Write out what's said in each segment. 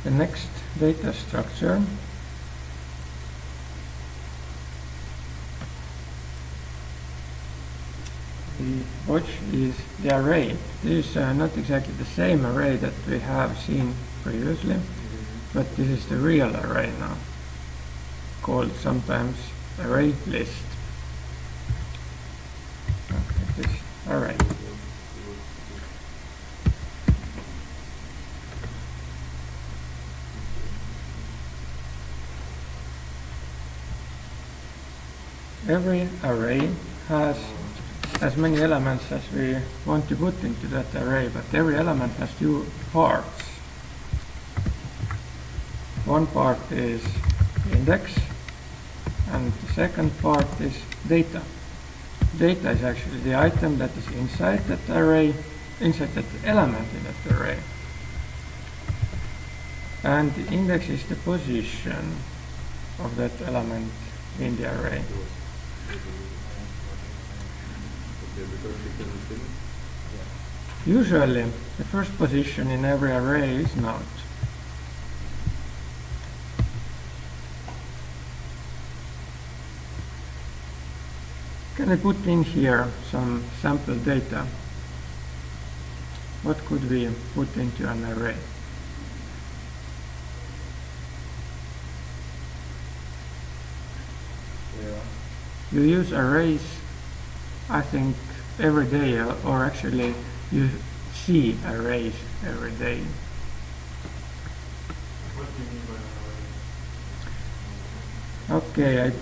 The next data structure which is the array. This is not exactly the same array that we have seen previously, but this is the real array now, called sometimes array list. Okay, this array. Every array has as many elements as we want to put into that array, but every element has two parts. One part is index and the second part is data. Data is actually the item that is inside that array, inside that element in that array. And the index is the position of that element in the array. Usually, the first position in every array is naught. Can I put in here some sample data? What could we put into an array? You use arrays, I think, every day, or actually you see arrays every day. What do you mean by an array? Okay, I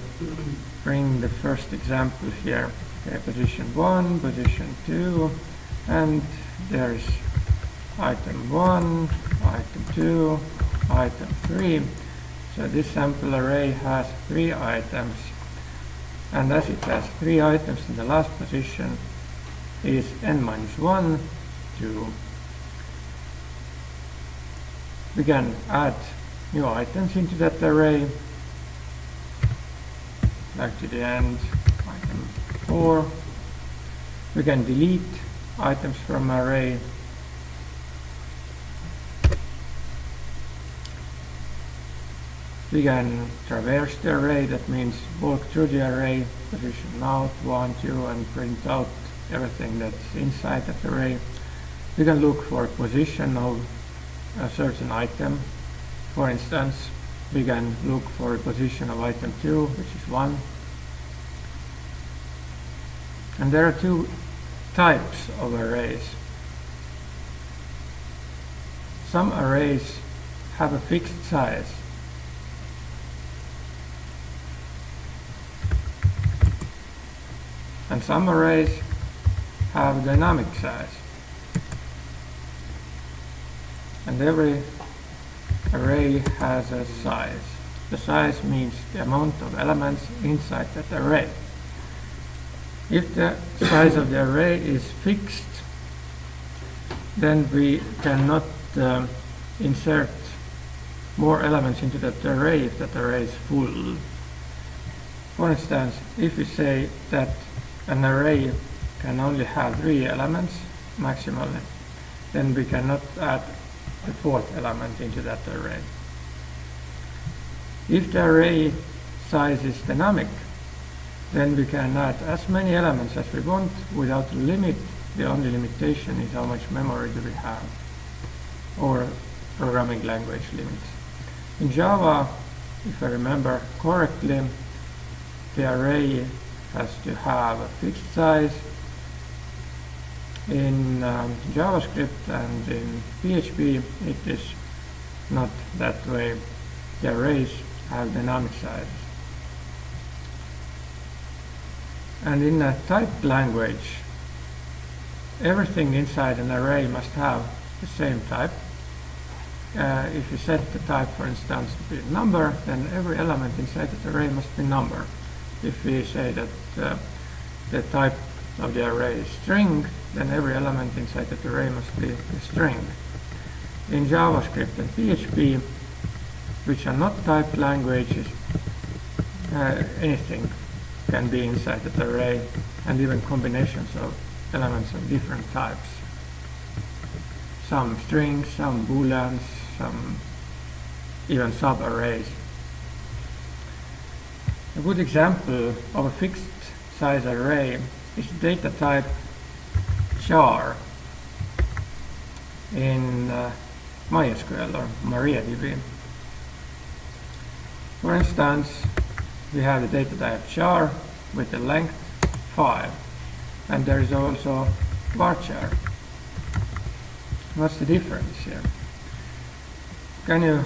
bring the first example here. Okay, position 1, position 2, and there's item 1, item 2, item 3. So this sample array has 3 items. And as it has 3 items in the last position, is n-1, 2. We can add new items into that array. Back to the end, item 4. We can delete items from array. We can traverse the array, that means walk through the array, position out 1, 2, and print out everything that's inside that array. We can look for position of a certain item. For instance, we can look for a position of item 2, which is 1. And there are 2 types of arrays. Some arrays have a fixed size. And some arrays have dynamic size. And every array has a size. The size means the amount of elements inside that array. If the size of the array is fixed, then we cannot insert more elements into that array if that array is full. For instance, if we say that an array can only have 3 elements maximally, then we cannot add the 4th element into that array. If the array size is dynamic, then we can add as many elements as we want without a limit. The only limitation is how much memory do we have, or programming language limits. In Java, if I remember correctly, the array has to have a fixed size. In JavaScript and in PHP, it is not that way. The arrays have dynamic sizes. And in a typed language, everything inside an array must have the same type. If you set the type, for instance, to be number, then every element inside the array must be number. If we say that the type of the array is string, then every element inside the array must be a string. In JavaScript and PHP, which are not typed languages, anything can be inside the array, and even combinations of elements of different types. Some strings, some booleans, some even sub-arrays. A good example of a fixed size array is data type char in MySQL or MariaDB. For instance, we have the data type char with the length 5, and there is also varchar. What's the difference here? Can you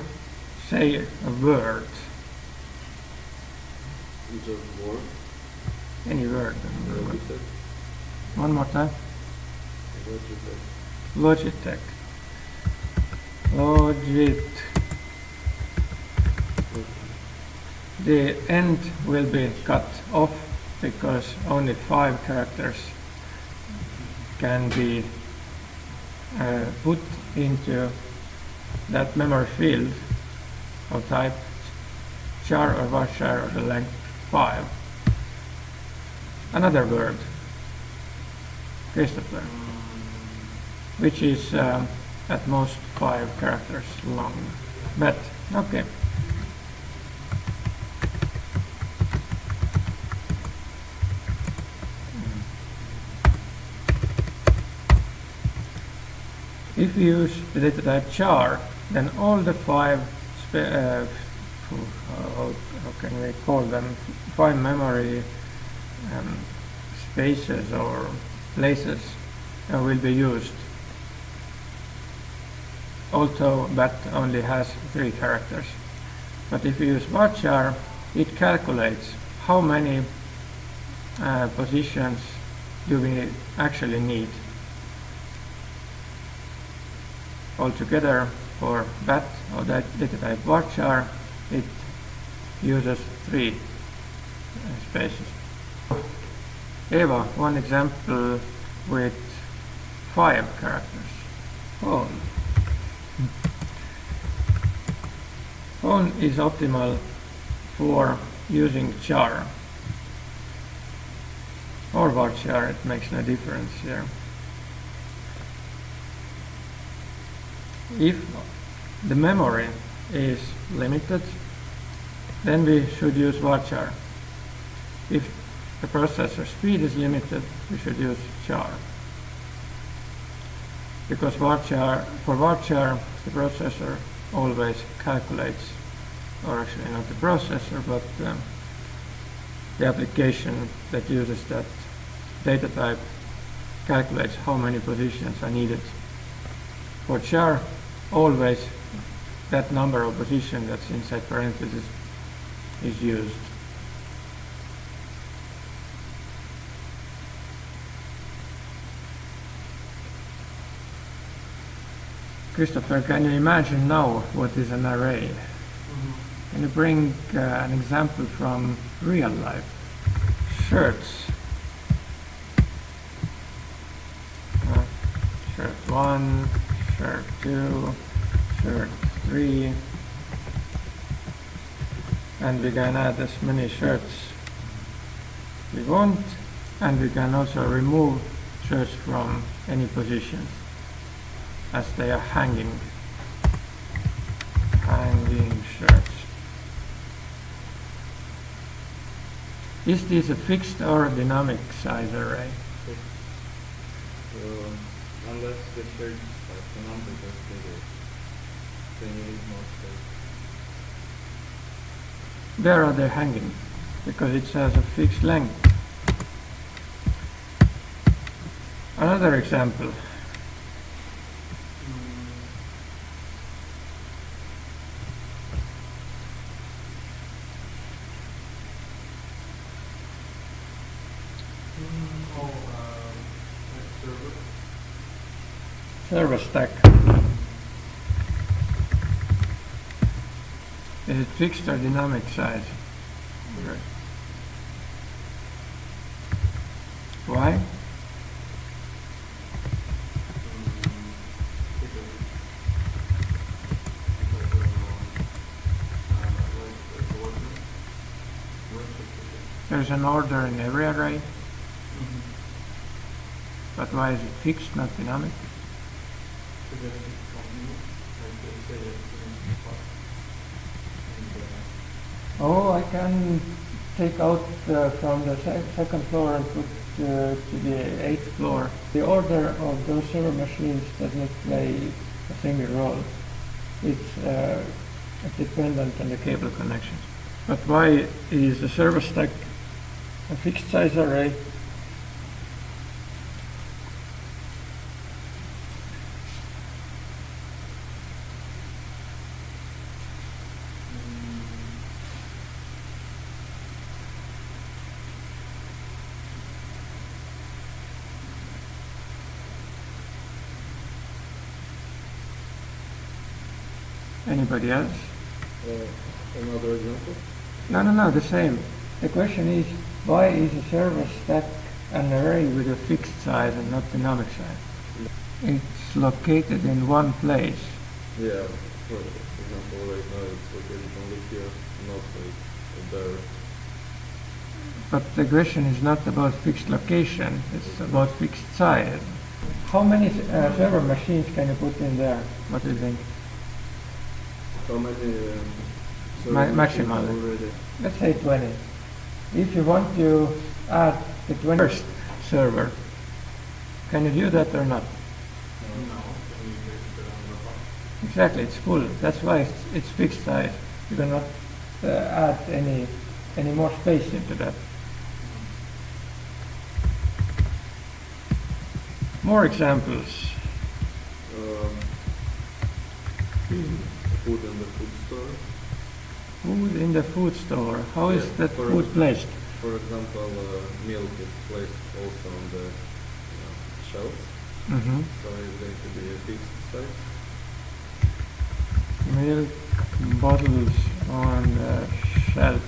say a word? Just word. Any word? Logitech. One more time. Logitech. Logitech. The end will be cut off because only 5 characters can be put into that memory field of type char or varchar of the length 5. Another word, Christopher, which is at most 5 characters long. But okay. If you use the data type char, then all the 5 how can we call them, 5 memory spaces or places will be used, although that only has 3 characters. But if you use varchar, it calculates how many positions do we actually need. Altogether, for that or that data type varchar, it uses 3 spaces. Eva, one example with 5 characters. Phone. Phone is optimal for using char or varchar, it makes no difference here. If the memory is limited, then we should use varchar. If the processor speed is limited, we should use char. Because for varchar, the processor always calculates, or actually not the processor, but the application that uses that data type calculates how many positions are needed. For char, always that number of positions that's inside parentheses is used. Christopher, can you imagine now what is an array? Can you bring an example from real life? Shirts. Shirt 1, shirt 2, shirt 3, and we can add as many shirts we want, and we can also remove shirts from any positions as they are hanging shirts. Is this a fixed or dynamic size array? Unless the shirt the number is bigger, then you need more space. Where are they hanging? Because it has a fixed length. Another example. Server stack. Is it fixed or dynamic size? Right. Why? There's an order in every array. But why is it fixed, not dynamic? can take out from the second floor and put to the 8th floor. The order of those server machines does not play a single role. It's dependent on the cable connections. But why is the server stack a fixed size array? Anybody else? Another example? No, the same. The question is, why is a server stack an array with a fixed size and not dynamic size? It's located in one place. Yeah, for example, right now it's located only here, not like there. But the question is not about fixed location, it's about fixed size. How many server machines can you put in there? What do you think? How many Maximum. already? Let's say 20. If you want to add the 21st server, can you do that or not? No. Exactly, it's full. That's why it's fixed size. You cannot add any more space into that. More examples. Food in the food store. Food in the food store. How is that for food placed? For example, milk is placed also on the shelves, Mm-hmm. so it's going to be a fixed size. Milk bottles on the shelf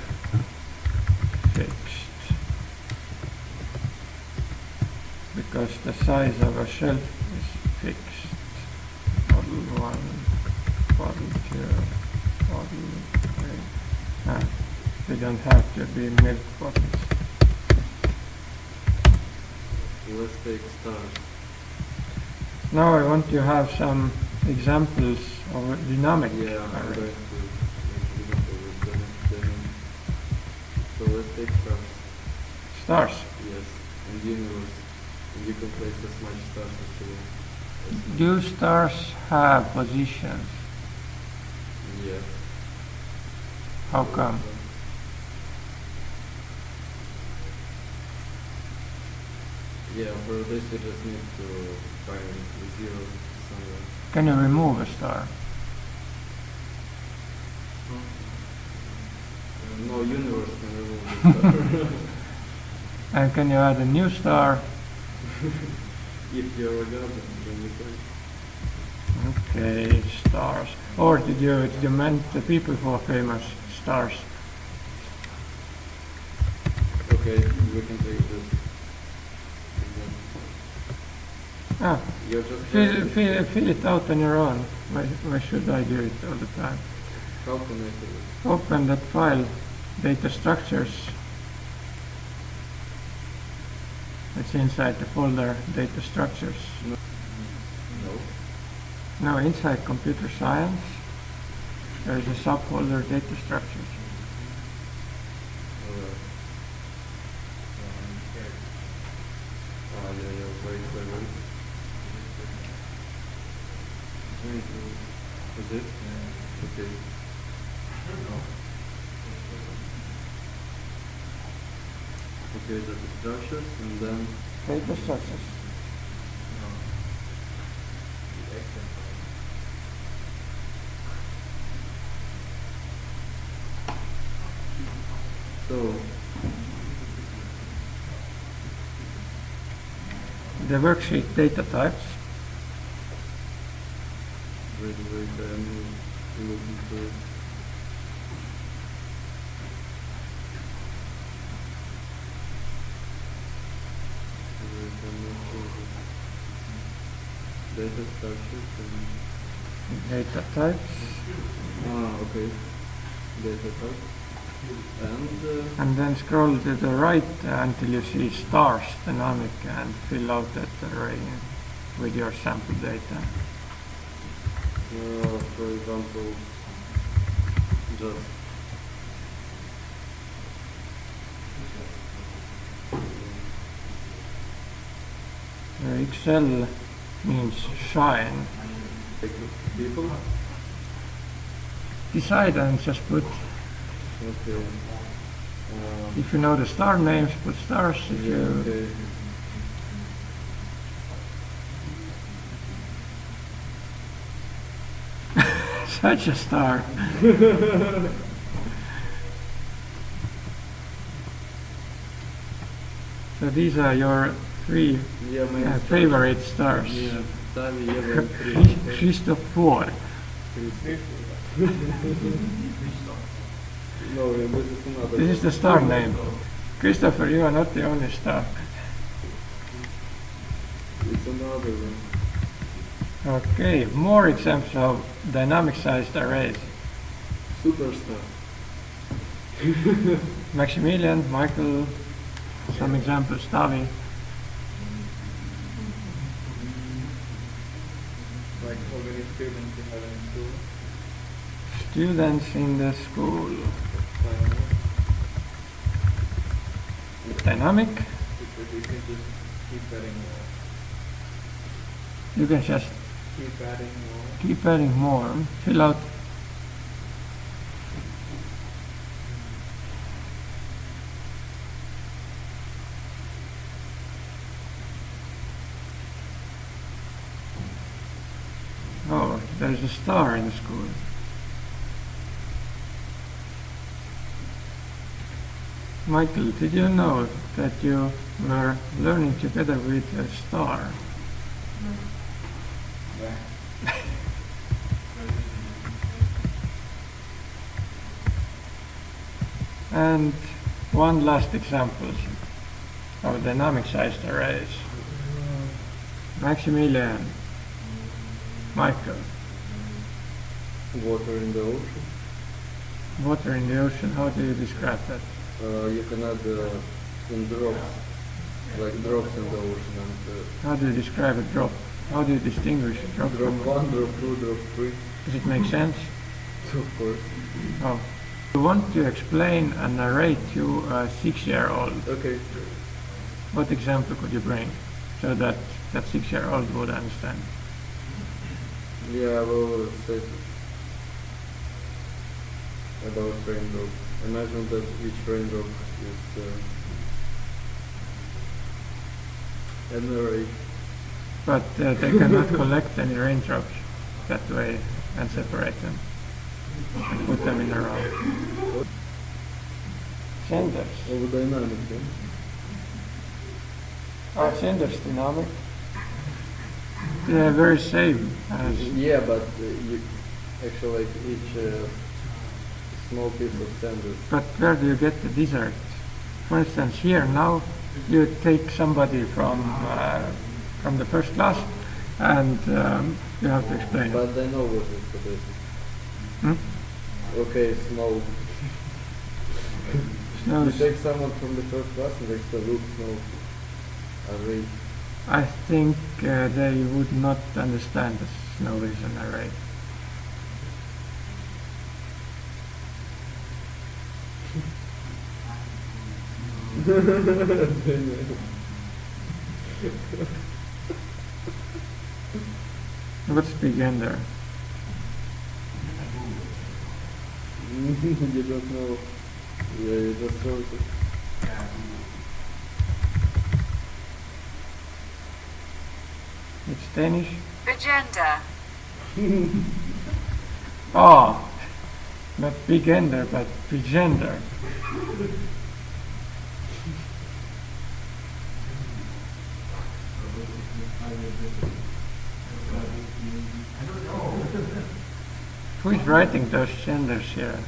fixed. Because the size of a shelf is fixed. Bottle 1, bottle 2, bottle 3. They don't have to be milk bottles. Let's take stars. Now I want to have some examples of a dynamic Yeah, I'm array. going to make an example with them. So let's take stars. Stars. Yes, and universe. And you can place as much stars as you want. Do stars have positions? Yes. How come? Yeah, for this you just need to find the zero somewhere. Can you remove a star? No universe can remove the star. And can you add a new star? If you're a god, then you can. Okay, stars. Or did you meant the people who are famous stars? Okay, we can take this. Ah, You're just fill it out on your own. Why should I do it all the time? How can I do it? Open that file, data structures. It's inside the folder, data structures. No. Now inside computer science, there is a subfolder, data structures. Alright. Yeah, wait. Is it? Okay. Okay, the structures and then Data structures. so The worksheet data types. wait, I'm looking for it. Wait, I'm not sure. Data structures and Data types. okay. Data type. And then scroll to the right until you see stars dynamic and fill out that array with your sample data. For example, just Excel means shine. Like people? Decide and just put, Okay. if you know the star names, put stars. If Yeah, you okay. such a star. So these are your three Yeah, my favorite stars. Yeah, Tavi, Eva, and Chris. Christopher. No, this is another. This is the star name. Christopher, you are not the only star. It's another one. Okay, more examples of dynamic sized arrays. Superstar. Maximilian, Michael, some examples, Tavi. Like how many students you have in school? Students in the school. Dynamic. Because you can just keep adding more. You can just Keep adding more. keep adding more. Fill out. Oh, there's a star in the school. Michael, did you know that you were learning together with a star? And one last example of dynamic sized arrays. Maximilian, Michael, Water in the ocean. water in the ocean, how do you describe that? You can add in drops, like drops in the ocean, and How do you describe a drop? How do you distinguish a drop drop from 1, drop 2, drop 3. Does it make sense? Of course. Oh. You want to explain an array to a 6-year-old. Okay. What example could you bring so that that 6-year-old would understand? Yeah, I will say about raindrop. Imagine that each raindrop is an array. But they cannot collect any raindrops that way and separate them and put them in a row. Genders. Of dynamic, yeah? Are genders dynamic? They are very same as Yeah, but you actually like each small piece of sand. But where do you get the desert? For instance, here now you take somebody from the first class, and you have to explain. But they know what is the basis. Hmm? Okay, snow. Snow You is- take someone from the first class and they say, look, snow. Array. I think they would not understand that snow is an array. What's begender? You don't know. Yeah, you just wrote it. It's Danish. Agenda. Oh, not begender, but begender. Who is writing those genders here?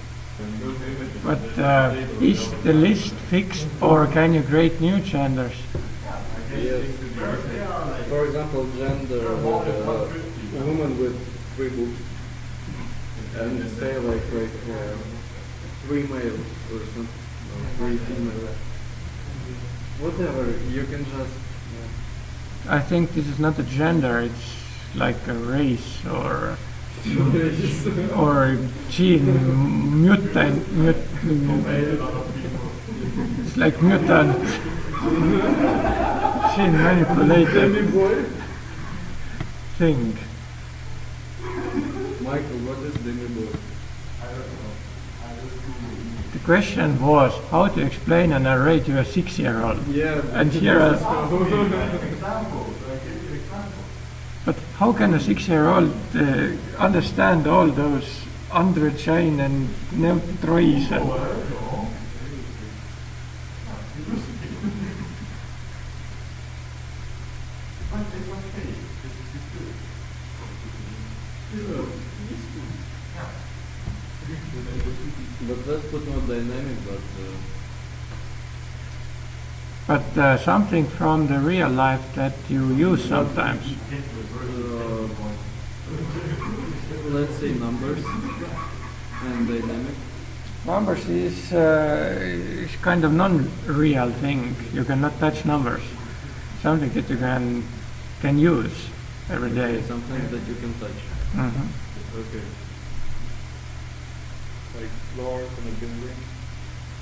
But is the list fixed, or can you create new genders? Yes. For example, gender with a woman with 3 boobs. And say like 3 male or something. Or 3 female. Whatever, you can just... I think this is not a gender, it's like a race or gene mutant. It's like mutant. machine manipulated boy. thing. Michael, what is Demi boy? The question was how to explain an array to a 6-year-old. Yeah. And here are, but how can a 6-year-old understand all those underchain and neutrois and But let's put more dynamic, but something from the real life that you use sometimes. let's say numbers and dynamic. Numbers is kind of non-real thing. You cannot touch numbers. Something that you can use every day. Something that you can touch. Mm-hmm. Okay. Like floors in a building.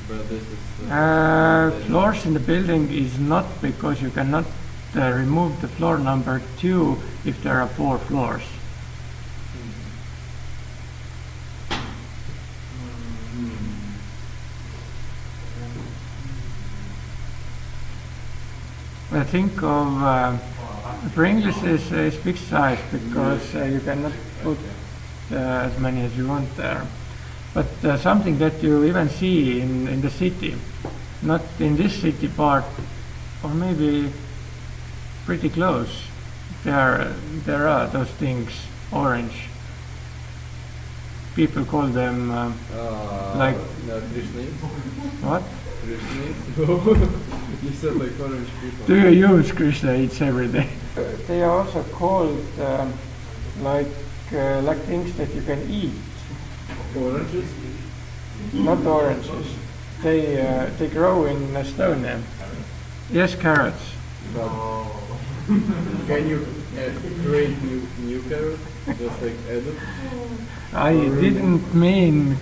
But this is Floors in the building is not, because you cannot remove the floor number 2 if there are 4 floors. I think of for English is fixed size because you cannot put as many as you want there. But something that you even see in the city, not in this city part, or maybe pretty close. There are those things, orange. People call them like Krishnas. what? Krishnas. You said like orange people. Do you use Krishna eats every day? They are also called like things that you can eat. Oranges? Not oranges. They grow in Estonia. Yes, carrots. But can you create new carrot? Just like edit? I didn't mean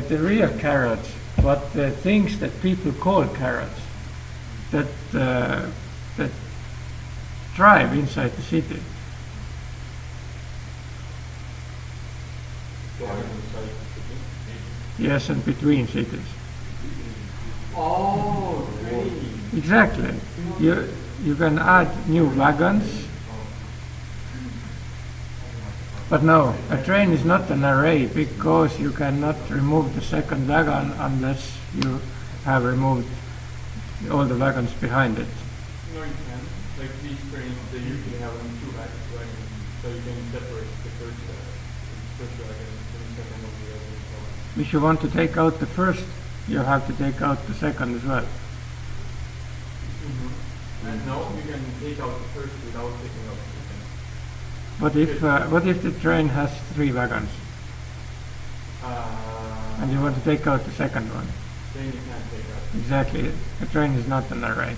the real carrots, but the things that people call carrots that thrive inside the city. Yes, and between cities. Oh, Exactly. You can add new wagons. But no, a train is not an array because you cannot remove the second wagon unless you have removed all the wagons behind it. no, you can. Like these trains, they usually have only 2 wagons, so you can separate the first wagon from the second of the other. So. If you want to take out the first, you have to take out the second as well. And no, you can take out the first without taking out the second. What if the train has 3 wagons and you want to take out the second one? Then you can't take out. Exactly. A train is not an array.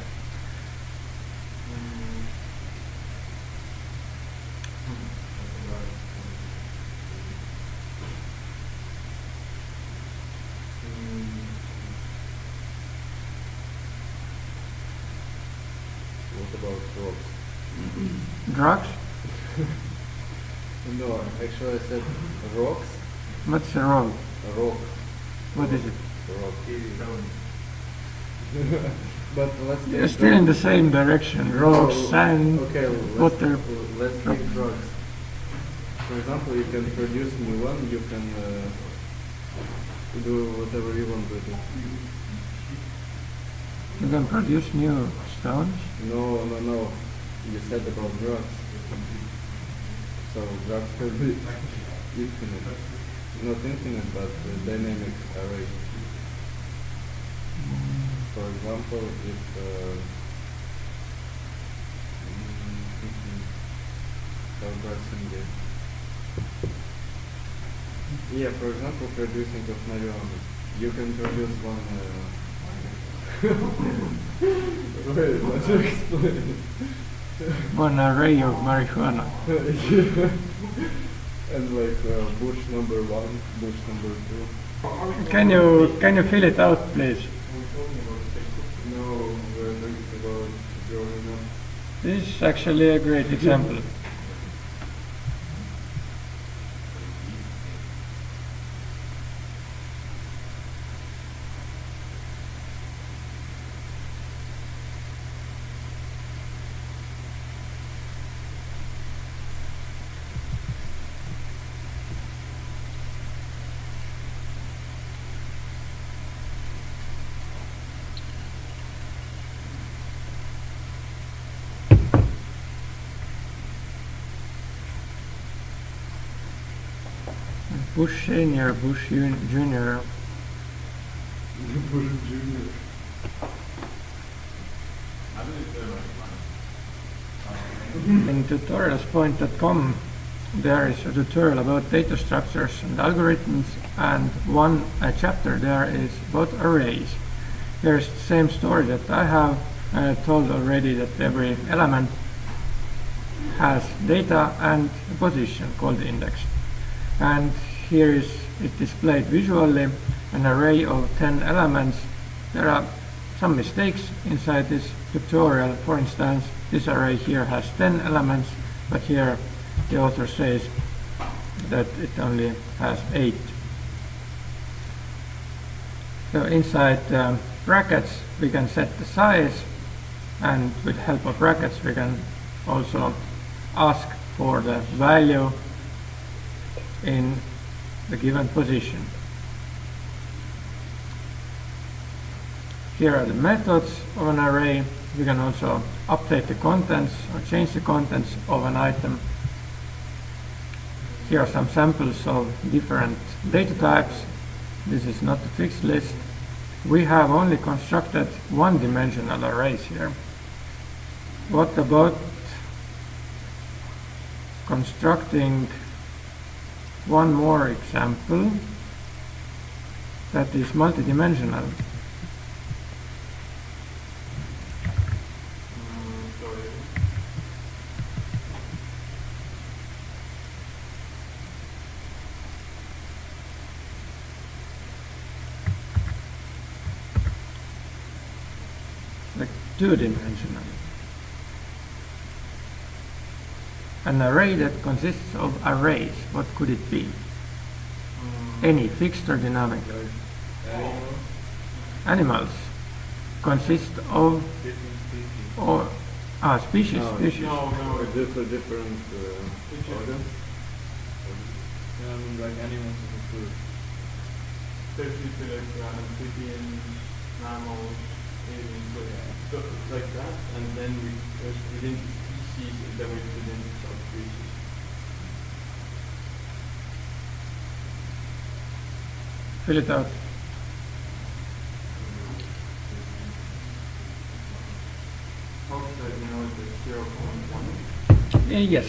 What about rocks? Drugs? No, actually I said rocks. What's a rock? A rock. What is it? Rock. But let's You're take still in the same direction. Rocks, sand, okay, water. let's take drugs. For example, you can produce new one, you can do whatever you want with it. You can produce new stones. No. You said about drugs. So drugs can be infinite. Not infinite, but dynamic array. For example, if how drugs can get. Yeah, for example, producing of marijuana. You can produce one. Wait, let's explain. One array of marijuana. And like bush number 1, bush number 2. Can you fill it out, please? No, we're talking about growing up. This is actually a great example. Bush Senior, Bush Junior. Bush Junior. In tutorialspoint.com there is a tutorial about data structures and algorithms, and one chapter there is about arrays. There's the same story that I have told already, that every element has data and a position called index. And here is it displayed visually, an array of 10 elements. There are some mistakes inside this tutorial. For instance, this array here has 10 elements, but here the author says that it only has 8. So inside brackets we can set the size, and with help of brackets we can also ask for the value in the given position. Here are the methods of an array. We can also update the contents or change the contents of an item. Here are some samples of different data types. This is not a fixed list. We have only constructed one-dimensional arrays here. What about constructing one more example that is multidimensional? Like two-dimensional. An array that consists of arrays, what could it be? Any, fixed or dynamic? Animals consist of or species. No, species. No, It's just a different organ. like animals is a food. There's usually like amphibians, mammals, aliens, stuff like that, and then there's within species, then within subspecies. Fill it out. How should I know the 0.1? Yes.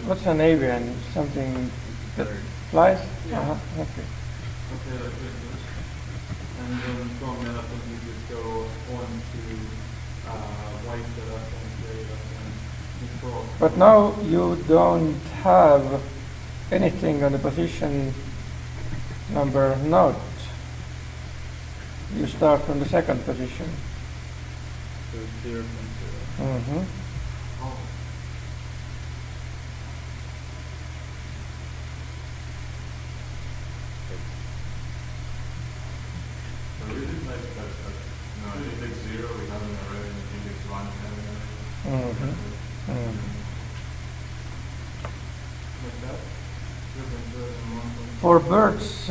What's an avian? Something that flies? Yeah. Okay. Okay, like this. And then from that we just go on to white data and gray data and control. But now you don't have anything on the position number node. You start from the second position. So 0.0. Mm-hmm. Oh. So is it like that, no, index 0 we have an array and index 1 we have an array? Mm-hmm. Mm-hmm. Like that? For birds,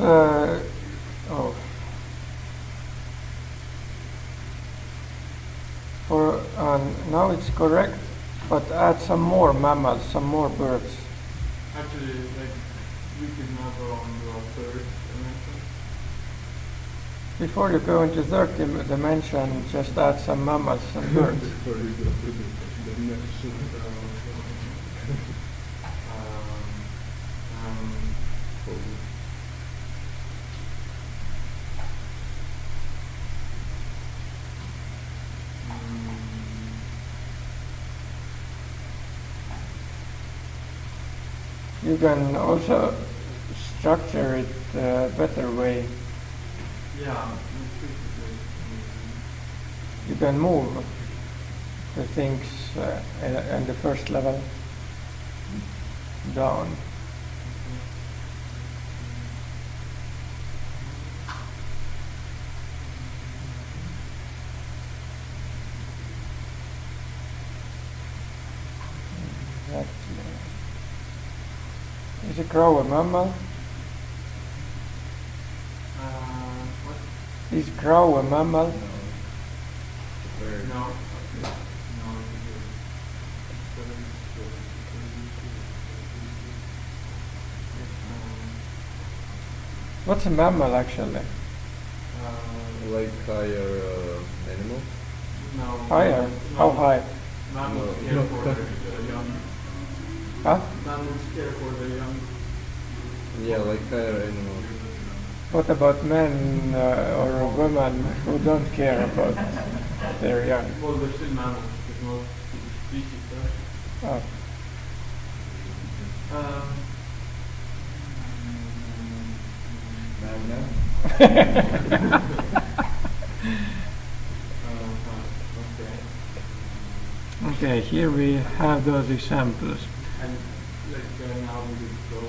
now it's correct, but add some more mammals, some more birds. Actually, like, we could now go on to our third dimension. Before you go into third dimension, just add some mammals and birds. You can also structure it a better way. Yeah. You can move the things in the first level down. Is a crow a mammal? What? Is crow a mammal? No. What's a mammal actually? Like higher animal? No. Higher? How high? Mammals No. care for the young. Huh? Mammals care for the young. Yeah, like higher animal. What about men or women who don't care about their young? Well, they're still mammals. There's no species there. Oh. Okay, here we have those examples. And like now we could go,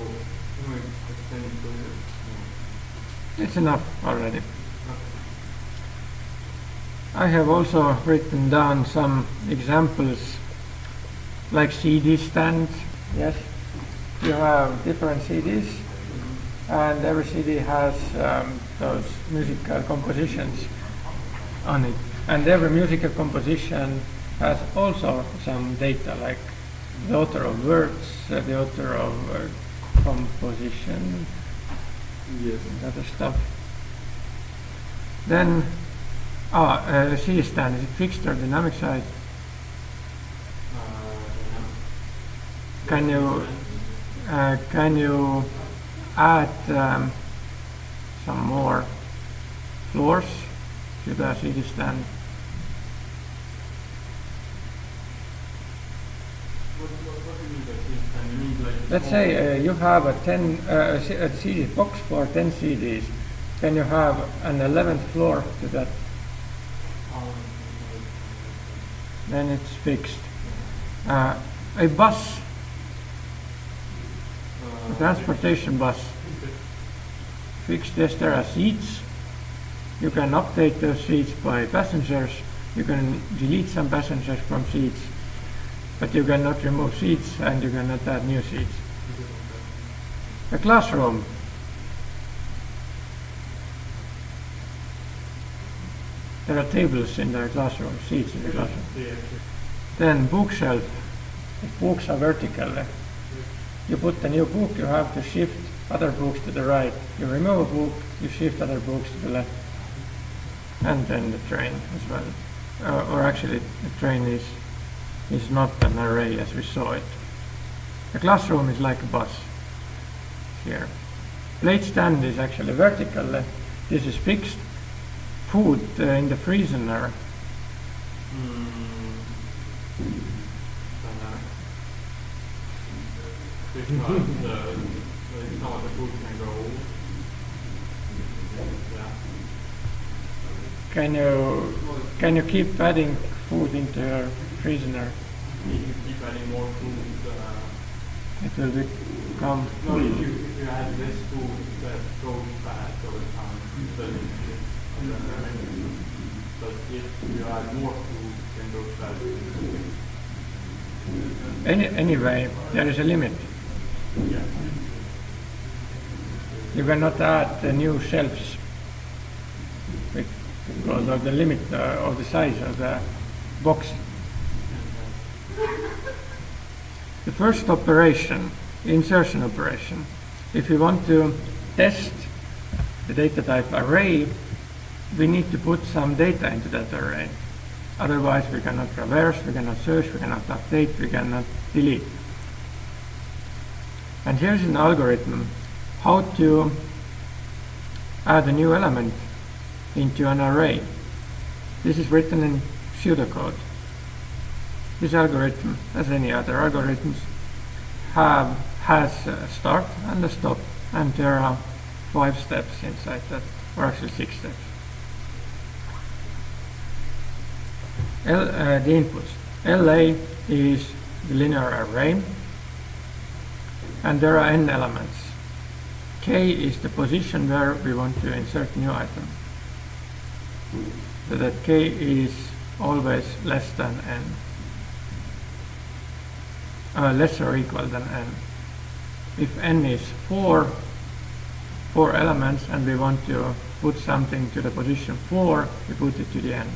extend it further. It's enough already. I have also written down some examples like CD stands. Yes, you have different CDs and every CD has those musical compositions on it. And every musical composition has also some data like the author of words, the author of composition, Yes. and other stuff. Then, CD stand, is it fixed or dynamic size? Can you add some more floors to the CD stand? What do you mean by CD stand? You mean like Let's say you have a CD box for 10 CDs. Can you have an 11th floor to that? Then it's fixed. A bus, a transportation bus, fixed. Yes, there are seats. You can update those seats by passengers. You can delete some passengers from seats, but you cannot remove seats and you cannot add new seats. A classroom. There are tables in the classroom, seats in the classroom. Then bookshelf. If books are vertical, you put a new book, you have to shift other books to the right. You remove a book, you shift other books to the left. And then the train as well. Or actually, the train is not an array as we saw it. The classroom is like a bus here. Plate stand is actually vertical. This is fixed. Food in the freezer. Some of the food can go. Yeah. Can you keep adding food into your freezer? If you keep adding more food, It will become no, full. if you add less food, that goes bad over time. But if you add more food, then goes bad. Anyway, there is a limit. Yeah. You cannot add new shelves because of the limit of the size of the box. The first operation, insertion operation. If you want to test the data type array, we need to put some data into that array. Otherwise we cannot traverse, we cannot search, we cannot update, we cannot delete. And here's an algorithm how to add a new element into an array. This is written in pseudocode. This algorithm, as any other algorithms, has a start and a stop, and there are 5 steps inside that, or actually 6 steps. The inputs. LA is the linear array, and there are n elements. K is the position where we want to insert new item, so that K is always less than n, less or equal than n. If n is 4 elements and we want to put something to the position 4, we put it to the end.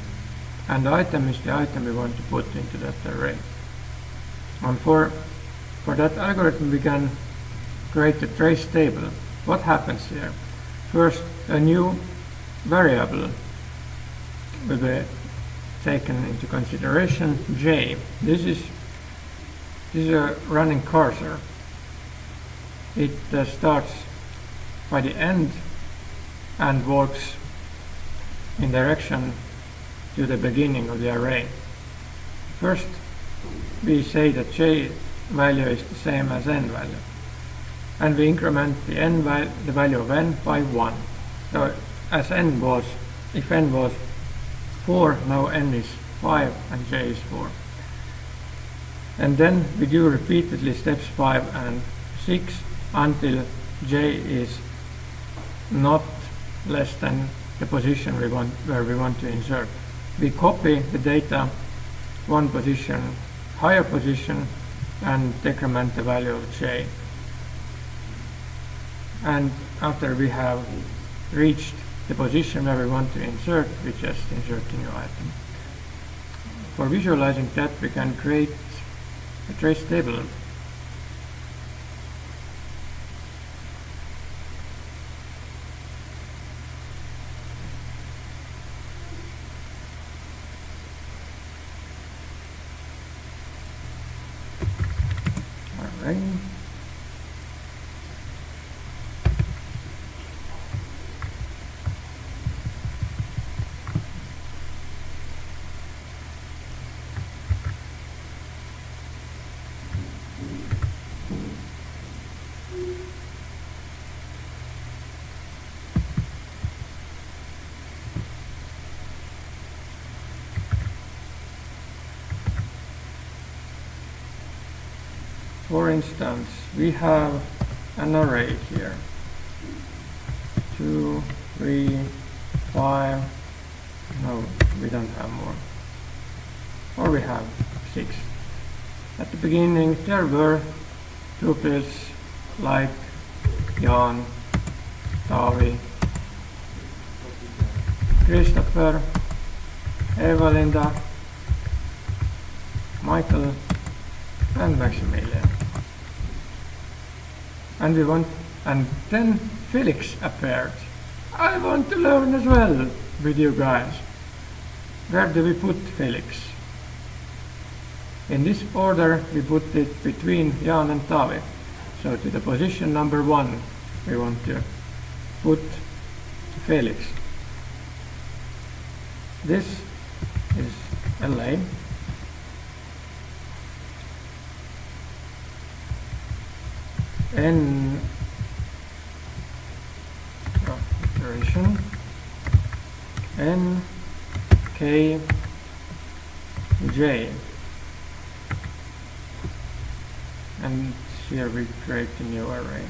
And the item is the item we want to put into that array. And for that algorithm we can create a trace table. What happens here? First, a new variable will be taken into consideration, j. This is a running cursor. It starts by the end and walks in direction to the beginning of the array. First, we say that j value is the same as n value, and we increment the value of n by 1. So as n was, if n was 4, now n is 5 and j is 4. And then we do repeatedly steps 5 and 6 until j is not less than the position where we want to insert. We copy the data one position, higher position, and decrement the value of j. And after we have reached the position where we want to insert, we just insert a new item. For visualizing that, we can create a trace table. Array. For instance, we have an array here, 2, 3, 5, no, we don't have more, or we have 6. At the beginning there were tuples like Jan, Taavi, Christopher, Eva-Linda, Michael, and Maximilian. And then Felix appeared. I want to learn as well with you guys. Where do we put Felix? In this order we put it between Jan and Taavi. So to the position number 1 we want to put Felix. This is LA. N iteration N K J, and here we create a new array.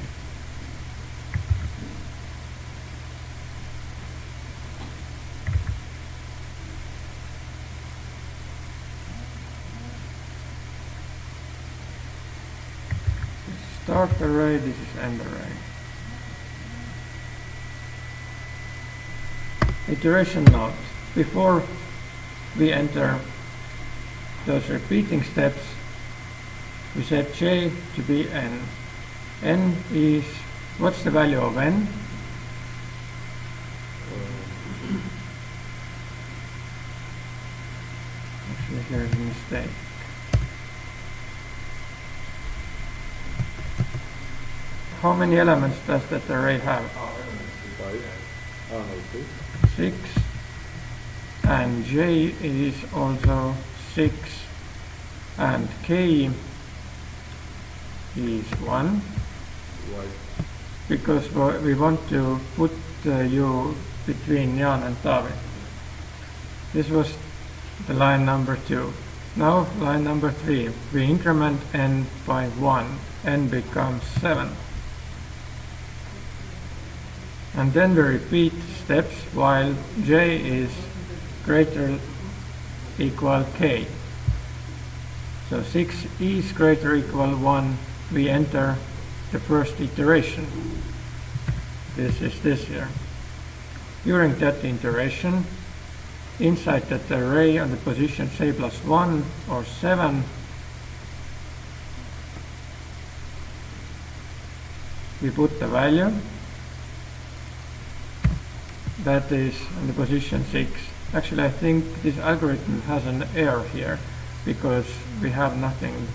Start array, this is end array. Iteration note. Before we enter those repeating steps, we set j to be n. N is, what's the value of n? Here's a mistake. How many elements does that array have? 5. No, 6. 6. And J is also 6. And K is 1. Why? Because we want to put U between Jan and Taavi. This was the line number 2. Now line number 3. We increment n by 1. N becomes 7. And then we repeat steps while J is greater equal K. So 6 is greater equal 1. We enter the first iteration. This is this here. During that iteration, inside that array on the position say plus 1 or 7, we put the value that is on the position 6. Actually, I think this algorithm has an error here because we have nothing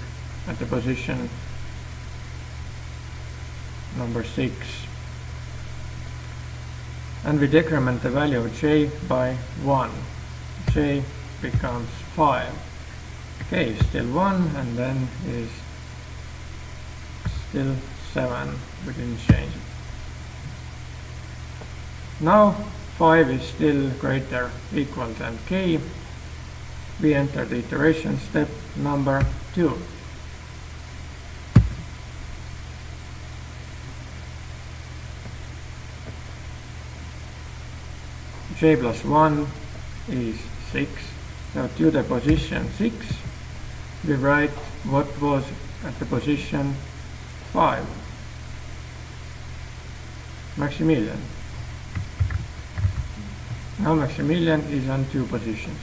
at the position number 6. And we decrement the value of J by 1. J becomes 5. K is still 1 and then is still 7. We didn't change it. Now 5 is still greater equal than K. We enter the iteration step number 2. J plus 1 is 6. So to the position 6, we write what was at the position 5. Maximilian. Now Maximilian is on 2 positions.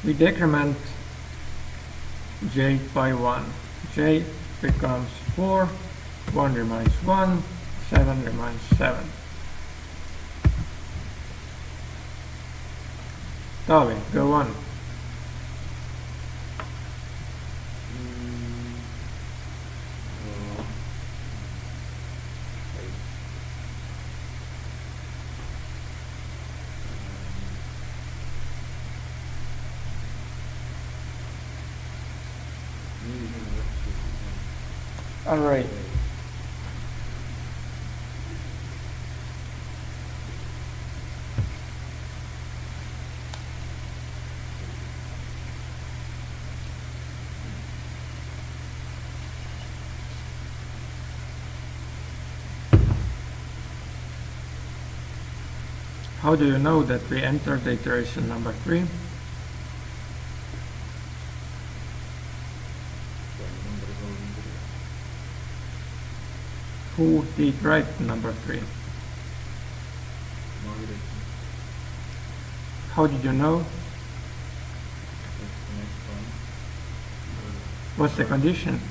We decrement J by 1. J becomes 4, 1 remains 1, 7 remains 7. Taavi, go on. Array. How do you know that we entered the iteration number 3? Who did write number 3? How did you know? What's the condition?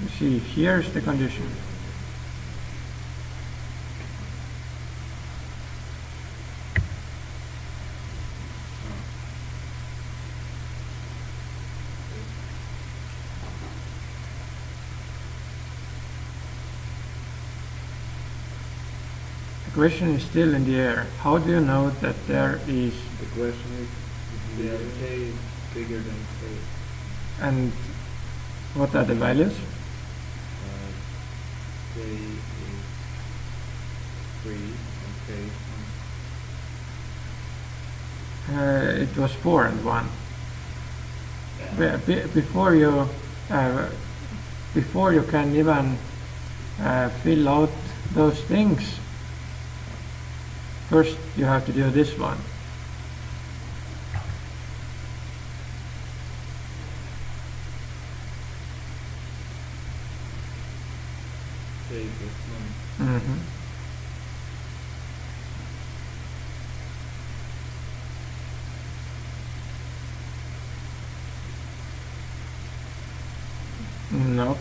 You see, here's the condition. The question is still in the air. How do you know that there is... The question is if the K is bigger than K. And what are the values? K is 3 and K It was 4 and 1. Before you can even fill out those things, first you have to do this one. K plus 1. Mm-hmm. Nope.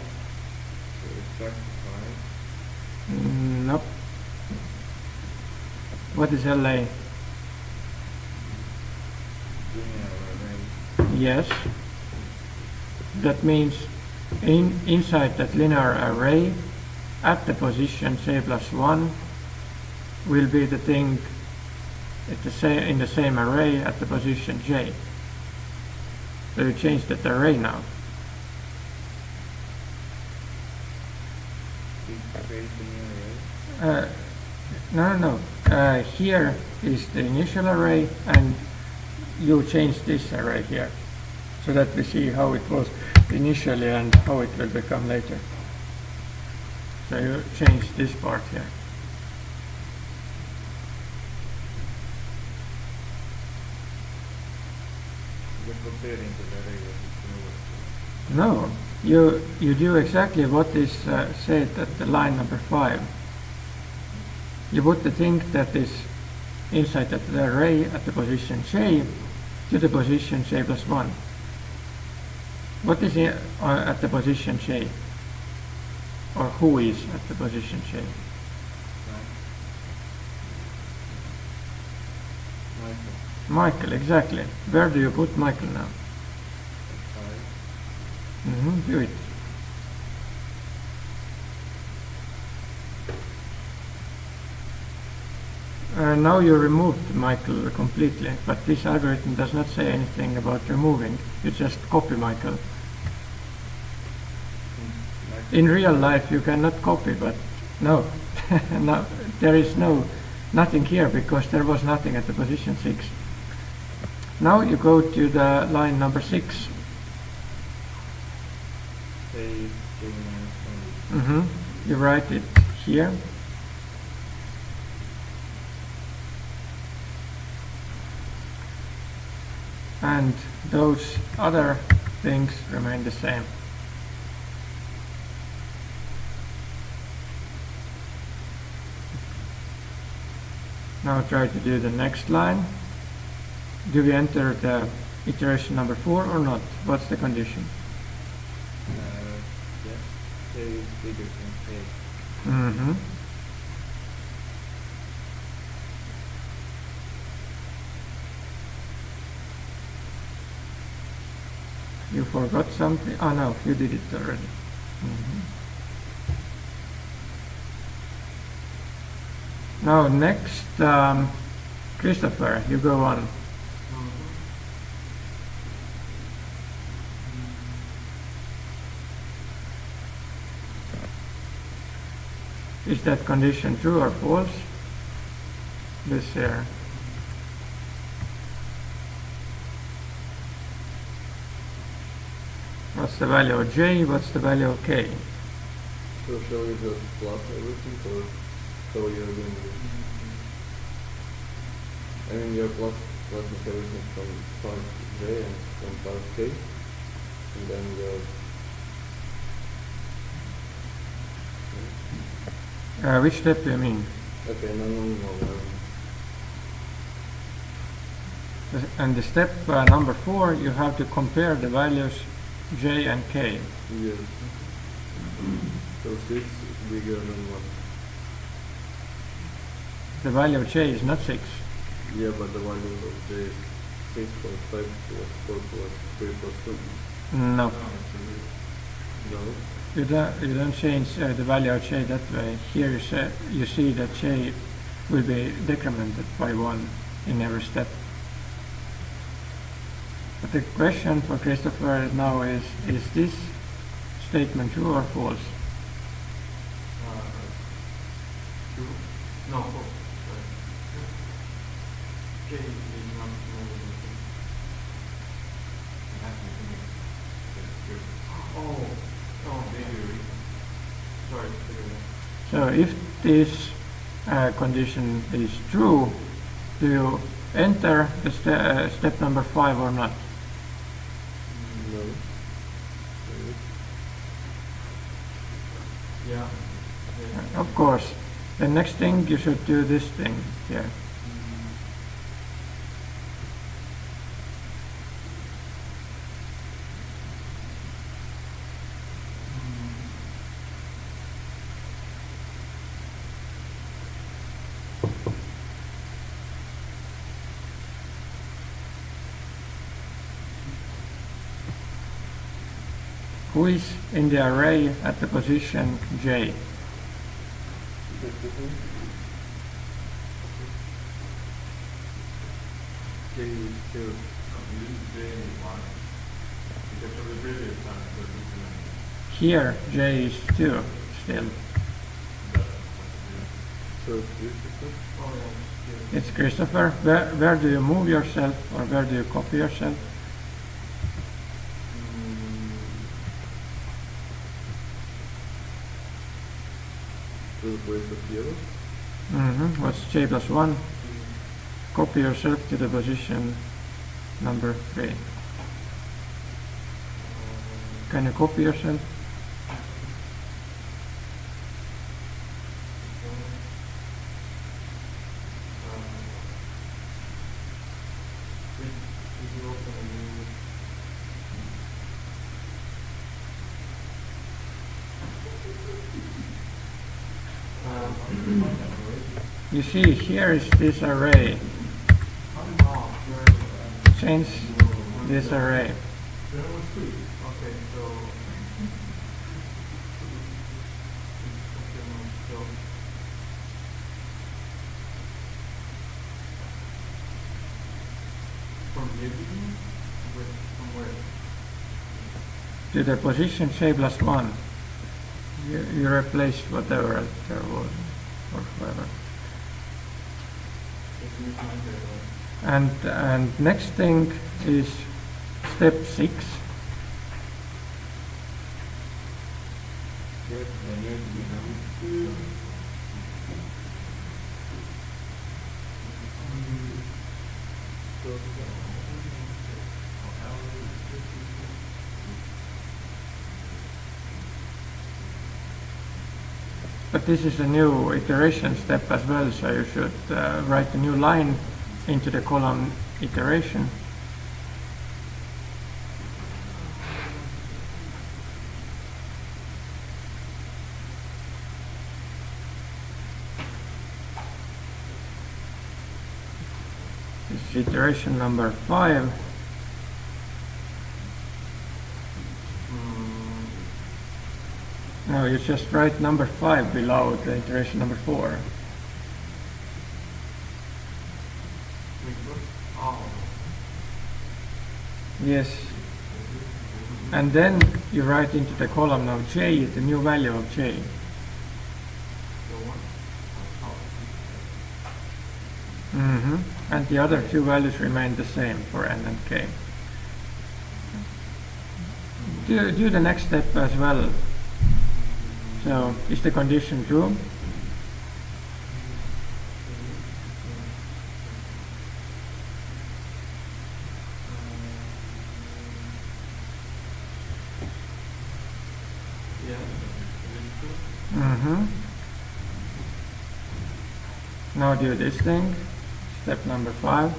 So extract 5. Nope. What is LA? Linear array. Yes. That means inside that linear array at the position j plus 1 will be the thing in the same array at the position j. So you change that array now. Create a new array. No. Here is the initial array, and you change this array here, so that we see how it was initially and how it will become later. So you change this part here. Just comparing to the array that is No, you do exactly what is said at the line number 5. You put the thing that is inside that the array at the position j to the position j plus 1. What is at the position j? Or who is at the position j? Michael, exactly. Where do you put Michael now? Do it. Now you removed Michael completely, but this algorithm does not say anything about removing. You just copy Michael. In real life you cannot copy, but no, no, there is nothing here because there was nothing at the position 6. Now you go to the line number 6. You write it here. And those other things remain the same. Now try to do the next line. Do we enter the iteration number 4 or not? What's the condition? Yes, k is bigger than k. You forgot something? Oh no, you did it already. Now next, Christopher, you go on. Is that condition true or false? This here. What's the value of j? What's the value of k? So shall we just plot everything, or how you're doing it? I mean, you're plotting everything from part j and from part k, and then you're... Which step do you mean? Okay, no. And the step number 4, you have to compare the values j and k. Yes. So 6 is bigger than 1. The value of j is not 6. Yeah, but the value of j is 6 plus 5 plus 4 plus 3 plus 2. No. No? You don't change the value of j that way. Here you see that j will be decremented by 1 in every step. But the question for Christopher now is this statement true or false? True? No, false. K is not smaller than 6. Oh, maybe. Sorry. So if this condition is true, do you enter the step number 5 or not? No. Yeah. Of course. The next thing you should do this thing here. Who is in the array at the position j? J is 2. You didn't say anyone. Because of the previous time, but we can Here j is 2 still. So it's Christopher. Oh, yeah. It's Christopher. Where do you move yourself, or where do you copy yourself? To the place of 0. What's j plus 1? Copy yourself to the position number 3. Can you copy yourself? You see, here is this array. Change this array. Okay, so from the beginning, from where? To the position j plus 1. You replace whatever there was, or whatever. And next thing is step 6. But this is a new iteration step as well, so you should write a new line into the column iteration. This is iteration number 5. No, you just write number 5 below the iteration number 4. Yes. And then you write into the column of j the new value of j. And the other two values remain the same for n and k. Do the next step as well. So, is the condition true? Now do this thing, step number 5.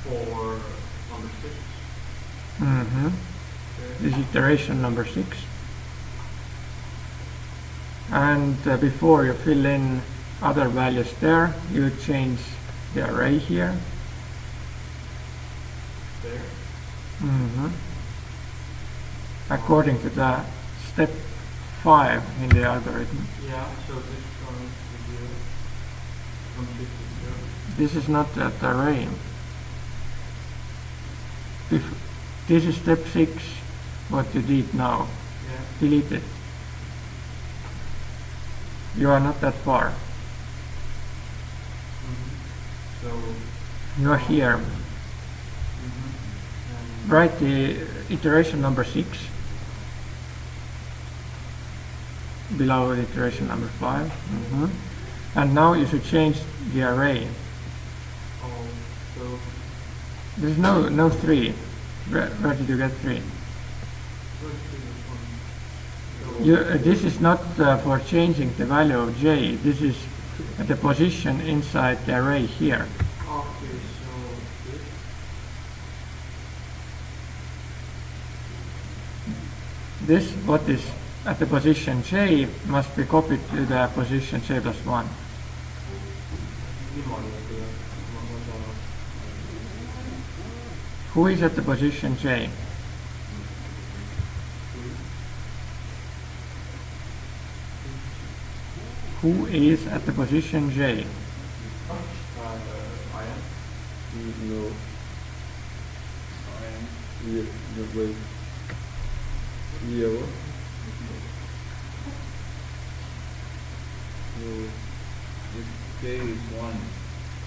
For number 6. This is iteration number 6. And before you fill in other values there, you change the array here. There. According to the step 5 in the algorithm. Yeah, so this one is 0. From 6 to 0. This is not that array. This is step 6, what you did now. Yeah. Delete it. You are not that far. So. You are here. Write the iteration number 6 below iteration number 5. And now you should change the array. Oh, so. There's no 3. Where did you get 3? This is not for changing the value of j. This is the position inside the array here. Okay, so This, what is at the position j, must be copied to the position j plus 1. Who is at the position j? who is at the position J. I am. No. Yeah, no, wait. Yeah, what? No. K is 1.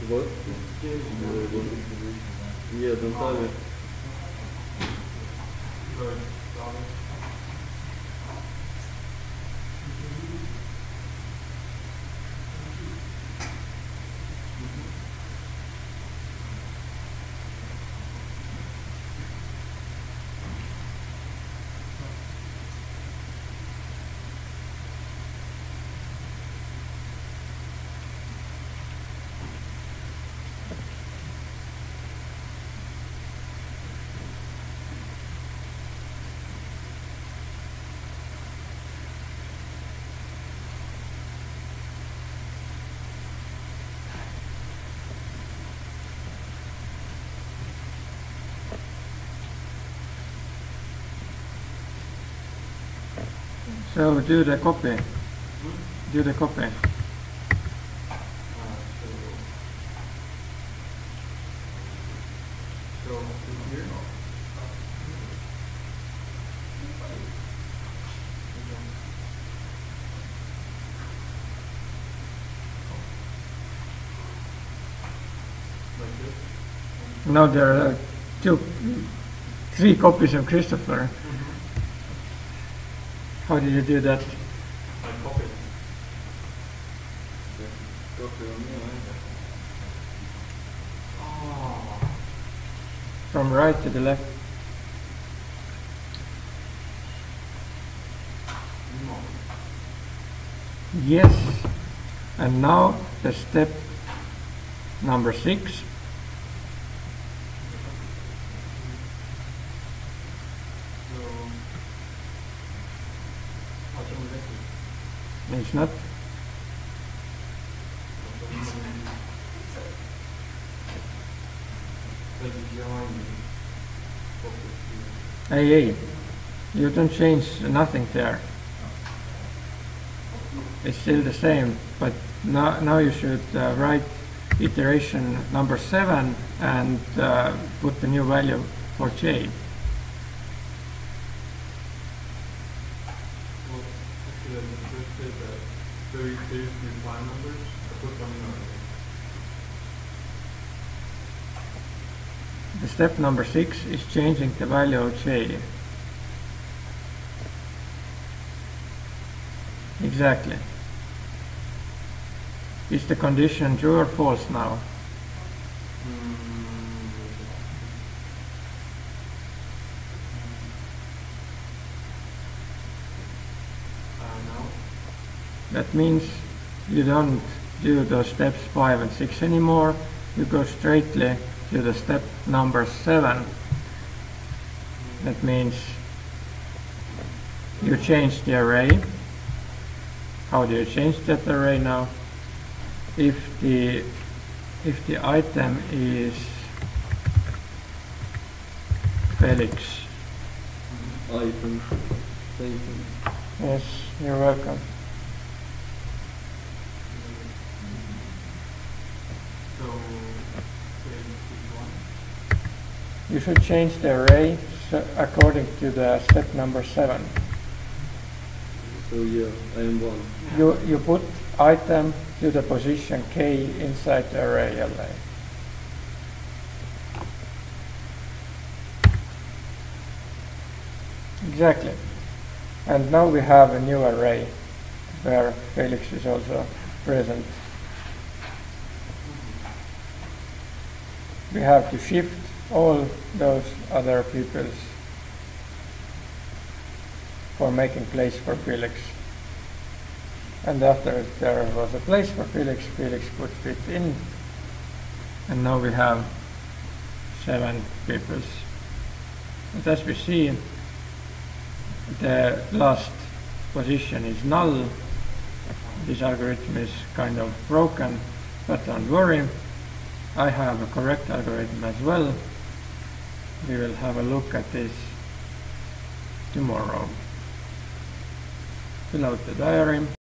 What? K is No, one. what? Yeah, don't have it. Good. Sorry. So do the copy. Do the copy. So here. Like this. Now there are three copies of Christopher. How did you do that? I copy. Copy on me, Oh. From right to the left? No. Yes. And now the step number 6. So automatic. It's not. Hey, you don't change nothing there. It's still the same, but now you should write iteration number 7 and put the new value for J. Well, actually, the first said that 32 prime numbers. I put them in order. The step number 6 is changing the value of J. Exactly. Is the condition true or false now? No. That means you don't do those steps 5 and 6 anymore. You go straightly to the step number 7. That means you change the array. How do you change that array now? If the item is Felix. Item. Thank you. Yes, you're welcome. So, You should change the array according to the step number 7. So yeah, I am 1. You put item to the position K inside the array LA. Exactly. And now we have a new array where Felix is also present. We have to shift all those other peoples for making place for Felix. And after there was a place for Felix, Felix could fit in. And now we have 7 peoples. And as we see, the last position is null. This algorithm is kind of broken, but don't worry. I have a correct algorithm as well. We will have a look at this tomorrow. Fill out the diary.